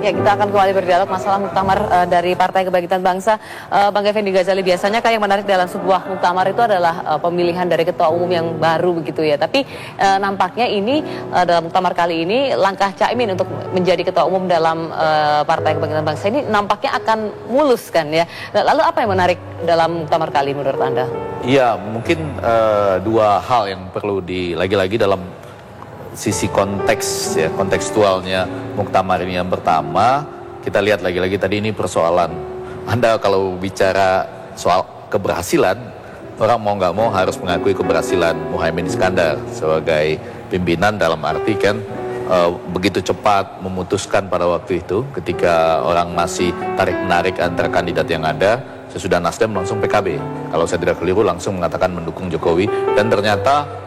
Ya, kita akan kembali berdialog masalah muktamar dari Partai Kebangkitan Bangsa. Bang Effendi Ghazali, biasanya yang menarik dalam sebuah muktamar itu adalah pemilihan dari ketua umum yang baru begitu ya. Tapi nampaknya ini dalam muktamar kali ini langkah Caimin untuk menjadi ketua umum dalam Partai Kebangkitan Bangsa ini nampaknya akan mulus kan ya. Lalu apa yang menarik dalam muktamar kali menurut Anda? Iya, mungkin dua hal yang perlu lagi-lagi dalam sisi konteks ya, kontekstualnya muktamar ini. Yang pertama, kita lihat lagi-lagi tadi ini persoalan Anda kalau bicara soal keberhasilan, orang mau nggak mau harus mengakui keberhasilan Muhaimin Iskandar sebagai pimpinan, dalam arti kan begitu cepat memutuskan pada waktu itu ketika orang masih tarik-menarik antara kandidat yang ada. Sesudah Nasdem langsung PKB, kalau saya tidak keliru langsung mengatakan mendukung Jokowi, dan ternyata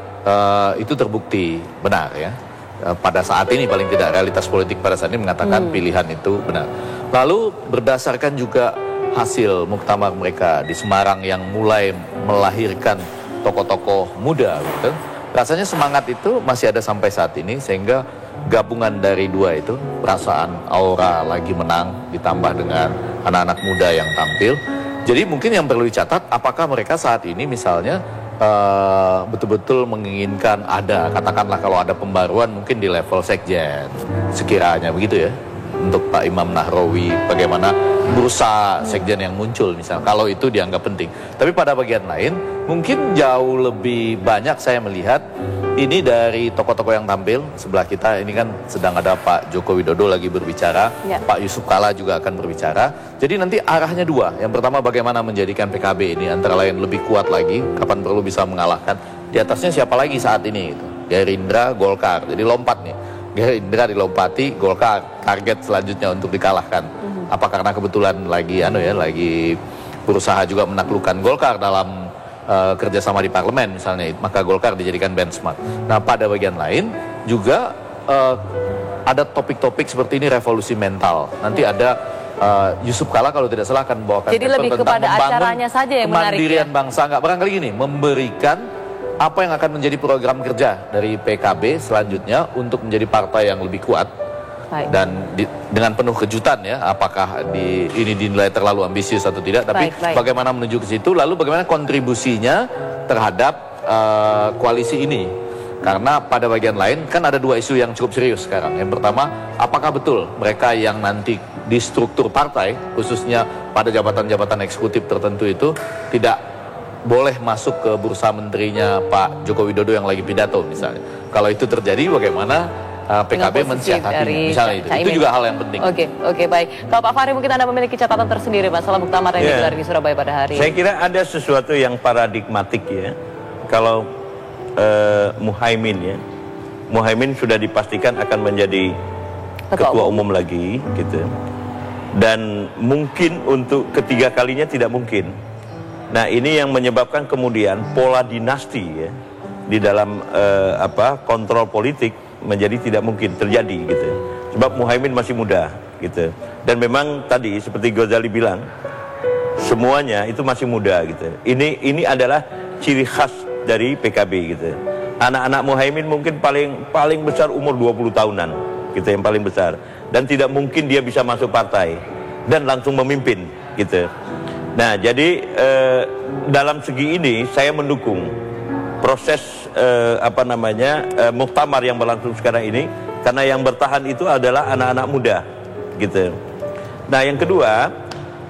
itu terbukti benar ya. Pada saat ini paling tidak realitas politik pada saat ini mengatakan pilihan itu benar. Lalu berdasarkan juga hasil muktamar mereka di Semarang yang mulai melahirkan tokoh-tokoh muda gitu, rasanya semangat itu masih ada sampai saat ini, sehingga gabungan dari dua itu, perasaan aura lagi menang ditambah dengan anak-anak muda yang tampil. Jadi mungkin yang perlu dicatat, apakah mereka saat ini misalnya betul-betul menginginkan ada, katakanlah kalau ada pembaruan mungkin di level sekjen sekiranya begitu ya, untuk Pak Imam Nahrawi, bagaimana bursa sekjen yang muncul misalnya, kalau itu dianggap penting. Tapi pada bagian lain mungkin jauh lebih banyak saya melihat ini dari tokoh-tokoh yang tampil. Sebelah kita ini kan sedang ada Pak Joko Widodo lagi berbicara, Pak Yusuf Kalla juga akan berbicara. Jadi nanti arahnya dua. Yang pertama, bagaimana menjadikan PKB ini antara lain lebih kuat lagi, kapan perlu bisa mengalahkan. Di atasnya siapa lagi saat ini gitu. Gerindra, Golkar. Jadi lompat nih. Gerindra dilompati, Golkar target selanjutnya untuk dikalahkan. Apa karena kebetulan lagi lagi berusaha juga menaklukkan Golkar dalam kerjasama di parlemen misalnya, maka Golkar dijadikan benchmark. Nah, pada bagian lain juga ada topik-topik seperti ini, revolusi mental. Nanti ada Yusuf Kalla kalau tidak salah akan membawakan jadi lebih kepada acaranya saja yang menarik ya? Kemandirian bangsa, nggak barangkali gini, memberikan apa yang akan menjadi program kerja dari PKB selanjutnya untuk menjadi partai yang lebih kuat. Dan dengan penuh kejutan ya, apakah ini dinilai terlalu ambisius atau tidak, tapi bagaimana menuju ke situ, lalu bagaimana kontribusinya terhadap koalisi ini. Karena pada bagian lain kan ada dua isu yang cukup serius sekarang. Yang pertama, apakah betul mereka yang nanti di struktur partai, khususnya pada jabatan-jabatan eksekutif tertentu itu tidak boleh masuk ke bursa menterinya Pak Joko Widodo yang lagi pidato misalnya. Kalau itu terjadi, bagaimana PKB mensiasatinya misalnya itu juga hal yang penting. Oke, baik. Kalau Pak Fahri, mungkin Anda memiliki catatan tersendiri masalah muktamar yang digelar di Surabaya pada hari ini. Saya kira ada sesuatu yang paradigmatik ya. Kalau Muhaimin sudah dipastikan akan menjadi ketua umum lagi gitu. Dan mungkin untuk ketiga kalinya tidak mungkin. Nah, ini yang menyebabkan kemudian pola dinasti ya di dalam kontrol politik menjadi tidak mungkin terjadi gitu. Sebab Muhaimin masih muda gitu. Dan memang tadi seperti Ghazali bilang, semuanya itu masih muda gitu. Ini adalah ciri khas dari PKB gitu. Anak-anak Muhaimin mungkin paling besar umur 20 tahunan gitu, yang paling besar. Dan tidak mungkin dia bisa masuk partai dan langsung memimpin gitu. Nah, jadi dalam segi ini saya mendukung proses muktamar yang berlangsung sekarang ini, karena yang bertahan itu adalah anak-anak muda gitu. Nah, yang kedua,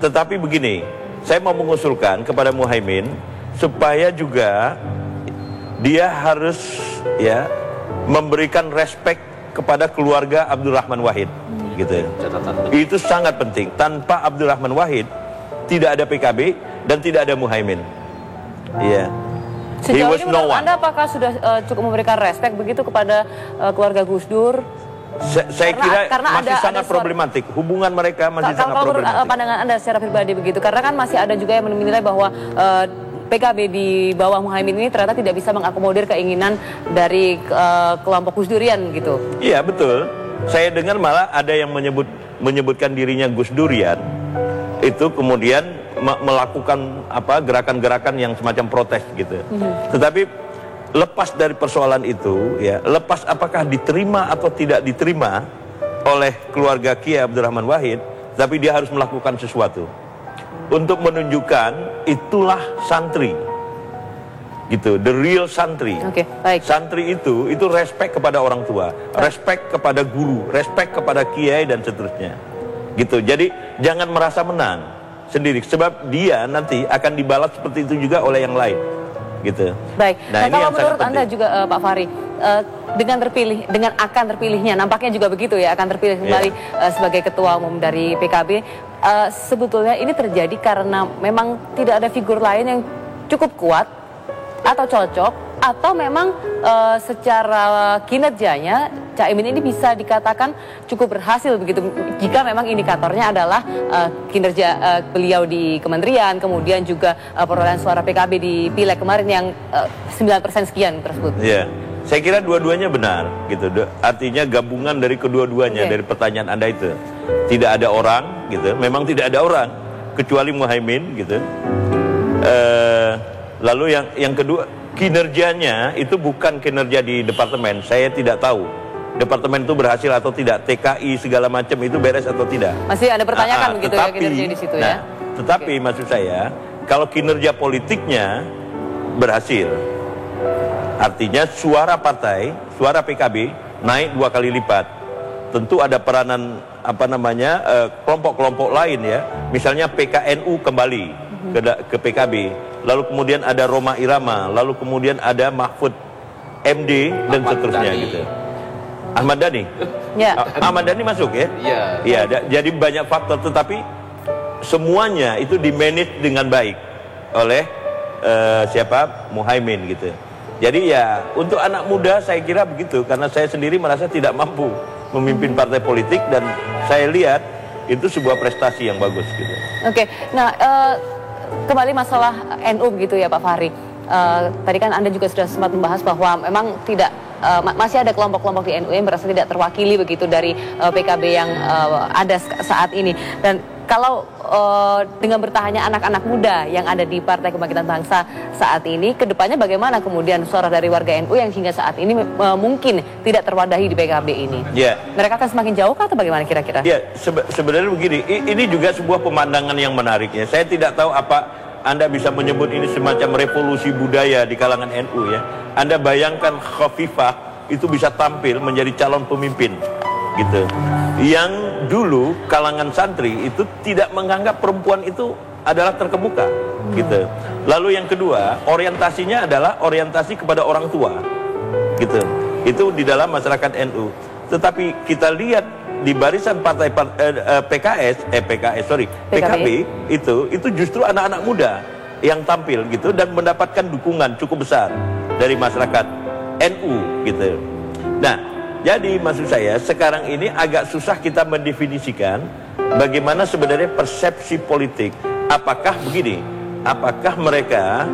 tetapi begini, saya mau mengusulkan kepada Muhaimin supaya juga dia harus ya memberikan respek kepada keluarga Abdurrahman Wahid gitu. Itu sangat penting. Tanpa Abdurrahman Wahid tidak ada PKB dan tidak ada Muhaimin. Iya. Sejauh ini menurut Anda apakah sudah cukup memberikan respek begitu kepada keluarga Gus Dur? Saya kira masih sangat problematik. Hubungan mereka masih sangat problematik. Kalau pandangan Anda secara pribadi begitu, karena kan masih ada juga yang menilai bahwa PKB di bawah Muhaimin ini ternyata tidak bisa mengakomodir keinginan dari kelompok Gus Durian gitu. Iya, betul. Saya dengar malah ada yang menyebutkan dirinya Gus Durian itu kemudian melakukan gerakan-gerakan yang semacam protes gitu. Tetapi lepas dari persoalan itu ya, lepas apakah diterima atau tidak diterima oleh keluarga Kiai Abdurrahman Wahid, tapi dia harus melakukan sesuatu untuk menunjukkan itulah santri, gitu, the real santri. Oke, baik. Santri itu respect kepada orang tua, respect kepada guru, respect kepada kiai dan seterusnya, gitu. Jadi jangan merasa menang sendiri, sebab dia nanti akan dibalas seperti itu juga oleh yang lain, gitu. Baik. Nah, ini kalau yang menurut sangat Anda penting. juga Pak Fahri, dengan akan terpilihnya, nampaknya juga begitu ya, akan terpilih kembali sebagai ketua umum dari PKB, sebetulnya ini terjadi karena memang tidak ada figur lain yang cukup kuat atau cocok, atau memang secara kinerjanya Caimin ini bisa dikatakan cukup berhasil begitu, jika memang indikatornya adalah kinerja beliau di kementerian, kemudian juga perolehan suara PKB di Pileg kemarin yang 9% sekian tersebut. Iya, saya kira dua-duanya benar, gitu. Artinya gabungan dari kedua-duanya, dari pertanyaan Anda itu. Tidak ada orang, gitu. Memang tidak ada orang kecuali Muhaimin, gitu. Lalu yang kedua, kinerjanya itu bukan kinerja di departemen. Saya tidak tahu departemen itu berhasil atau tidak, TKI segala macam itu beres atau tidak. Masih ada pertanyaan begitu ya kinerja di situ ya. Tetapi maksud saya, kalau kinerja politiknya berhasil, artinya suara partai, suara PKB naik 2 kali lipat. Tentu ada peranan kelompok-kelompok lain ya. Misalnya PKNU kembali ke PKB. Lalu kemudian ada Roma Irama, lalu kemudian ada Mahfud MD dan seterusnya gitu. Ahmad Dhani. Ya. Ahmad Dhani masuk ya? Iya. Jadi banyak faktor, tetapi semuanya itu dimanage dengan baik oleh Muhaimin gitu. Jadi ya untuk anak muda saya kira begitu, karena saya sendiri merasa tidak mampu memimpin partai politik dan saya lihat itu sebuah prestasi yang bagus gitu. Oke. Nah, kembali masalah NU begitu ya Pak Fahri. Tadi kan Anda juga sudah sempat membahas bahwa memang masih ada kelompok-kelompok di NU yang merasa tidak terwakili begitu dari PKB yang ada saat ini. Dan kalau dengan bertahannya anak-anak muda yang ada di Partai Kebangkitan Bangsa saat ini, kedepannya bagaimana kemudian suara dari warga NU yang hingga saat ini mungkin tidak terwadahi di PKB ini? Ya. Mereka akan semakin jauh atau bagaimana kira-kira? Ya, sebenarnya begini, ini juga sebuah pemandangan yang menarik ya. Saya tidak tahu apa Anda bisa menyebut ini semacam revolusi budaya di kalangan NU ya. Anda bayangkan Khofifah itu bisa tampil menjadi calon pemimpin gitu. Yang dulu kalangan santri itu tidak menganggap perempuan itu adalah terkemuka gitu. Lalu yang kedua, orientasinya adalah orientasi kepada orang tua gitu. Itu di dalam masyarakat NU. Tetapi kita lihat di barisan partai PKB itu justru anak-anak muda yang tampil gitu dan mendapatkan dukungan cukup besar dari masyarakat NU gitu. Nah, jadi maksud saya sekarang ini agak susah kita mendefinisikan bagaimana sebenarnya persepsi politik. Apakah begini? Apakah mereka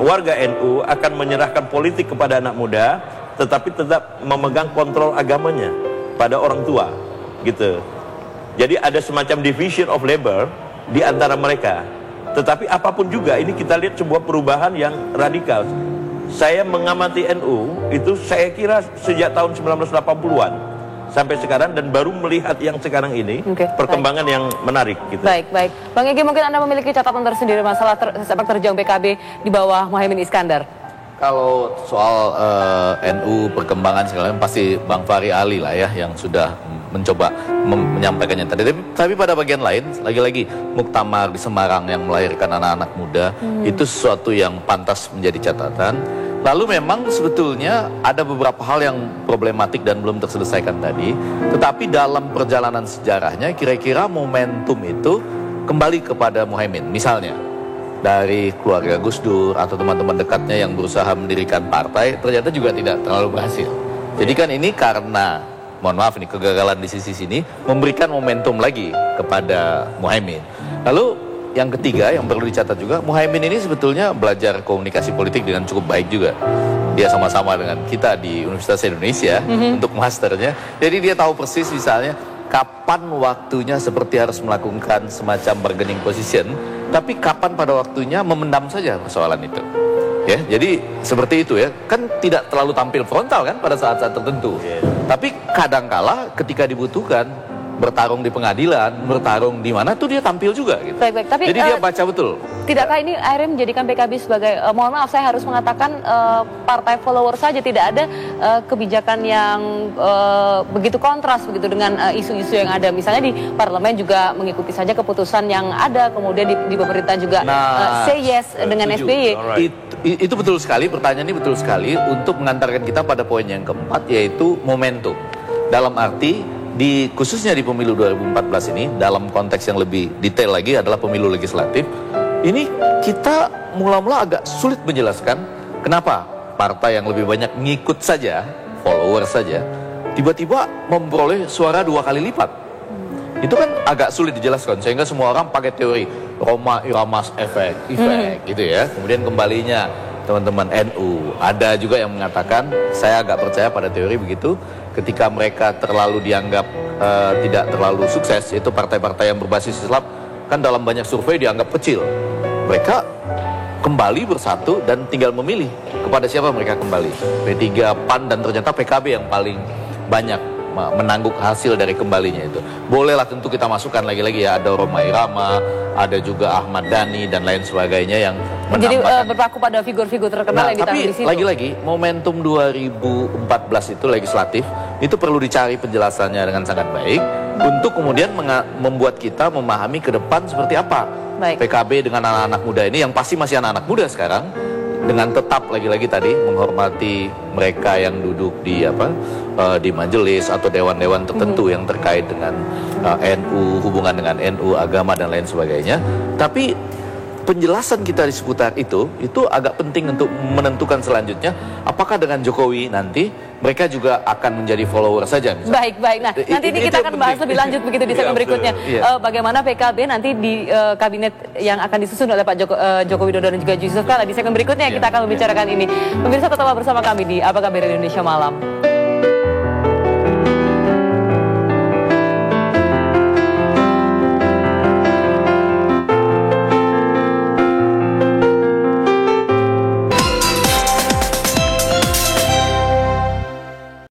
warga NU akan menyerahkan politik kepada anak muda tetapi tetap memegang kontrol agamanya pada orang tua? Gitu. Jadi ada semacam division of labor di antara mereka. Tetapi apapun juga ini kita lihat sebuah perubahan yang radikal. Saya mengamati NU itu saya kira sejak tahun 1980-an sampai sekarang dan baru melihat yang sekarang ini perkembangan yang menarik gitu. Baik. Bang Egy, mungkin Anda memiliki catatan tersendiri masalah sepak terjang PKB di bawah Muhaimin Iskandar. Kalau soal NU perkembangan sekarang pasti Bang Fahri Ali lah ya yang sudah mencoba menyampaikannya tadi. Tapi pada bagian lain, lagi-lagi muktamar di Semarang yang melahirkan anak-anak muda itu sesuatu yang pantas menjadi catatan. Lalu memang sebetulnya ada beberapa hal yang problematik dan belum terselesaikan tadi. Tetapi dalam perjalanan sejarahnya kira-kira momentum itu kembali kepada Muhaimin. Misalnya dari keluarga Gus Dur atau teman-teman dekatnya yang berusaha mendirikan partai ternyata juga tidak terlalu berhasil. Jadi kan ini karena, mohon maaf nih, kegagalan di sisi sini memberikan momentum lagi kepada Muhaimin. Lalu yang ketiga yang perlu dicatat juga, Muhaimin ini sebetulnya belajar komunikasi politik dengan cukup baik juga. Dia sama-sama dengan kita di Universitas Indonesia untuk masternya. Jadi dia tahu persis misalnya kapan waktunya seperti harus melakukan semacam bargaining position, tapi kapan pada waktunya memendam saja persoalan itu. Ya, jadi seperti itu ya, kan tidak terlalu tampil frontal kan pada saat-saat tertentu. Tapi kadangkala ketika dibutuhkan bertarung di pengadilan, bertarung di mana tuh dia tampil juga gitu. Baik. Tapi, jadi dia baca betul. Tidakkah ini akhirnya menjadikan PKB sebagai, mohon maaf saya harus mengatakan partai follower saja, tidak ada kebijakan yang begitu kontras begitu dengan isu-isu yang ada. Misalnya di parlemen juga mengikuti saja keputusan yang ada, kemudian di pemerintah juga say yes dengan SBY. Itu betul sekali, pertanyaan ini betul sekali untuk mengantarkan kita pada poin yang keempat, yaitu momentum. Dalam arti khususnya di pemilu 2014 ini, dalam konteks yang lebih detail lagi adalah pemilu legislatif, ini kita mula-mula agak sulit menjelaskan kenapa partai yang lebih banyak ngikut saja, follower saja, tiba-tiba memperoleh suara 2 kali lipat. Itu kan agak sulit dijelaskan, sehingga semua orang pakai teori Roma Irama efek gitu ya. Kemudian kembalinya teman-teman NU, ada juga yang mengatakan, saya agak percaya pada teori begitu, ketika mereka terlalu dianggap tidak terlalu sukses, yaitu partai-partai yang berbasis Islam, kan dalam banyak survei dianggap kecil. Mereka kembali bersatu dan tinggal memilih kepada siapa mereka kembali. P3, PAN, dan ternyata PKB yang paling banyak menangguk hasil dari kembalinya itu. Bolehlah tentu kita masukkan lagi-lagi ya, ada Roma Irama, ada juga Ahmad Dhani dan lain sebagainya yang jadi berpaku pada figur-figur terkenal yang ditaruh di situ. Tapi lagi-lagi momentum 2014 itu legislatif itu perlu dicari penjelasannya dengan sangat baik untuk kemudian membuat kita memahami ke depan seperti apa PKB dengan anak-anak muda ini yang pasti masih anak-anak muda sekarang, dengan tetap lagi-lagi tadi menghormati mereka yang duduk di di majelis atau dewan-dewan tertentu yang terkait dengan NU, hubungan dengan NU, agama dan lain sebagainya. Tapi penjelasan kita di seputar itu agak penting untuk menentukan selanjutnya apakah dengan Jokowi nanti mereka juga akan menjadi follower saja misalnya. Baik. Nah, nanti ini kita akan bahas lebih lanjut begitu di segmen berikutnya. Bagaimana PKB nanti di kabinet yang akan disusun oleh Pak Joko Widodo dan juga Yusuf Kala. Di segmen berikutnya kita akan membicarakan ini. Pemirsa, tetaplah bersama kami di Apa Kabar Indonesia Malam.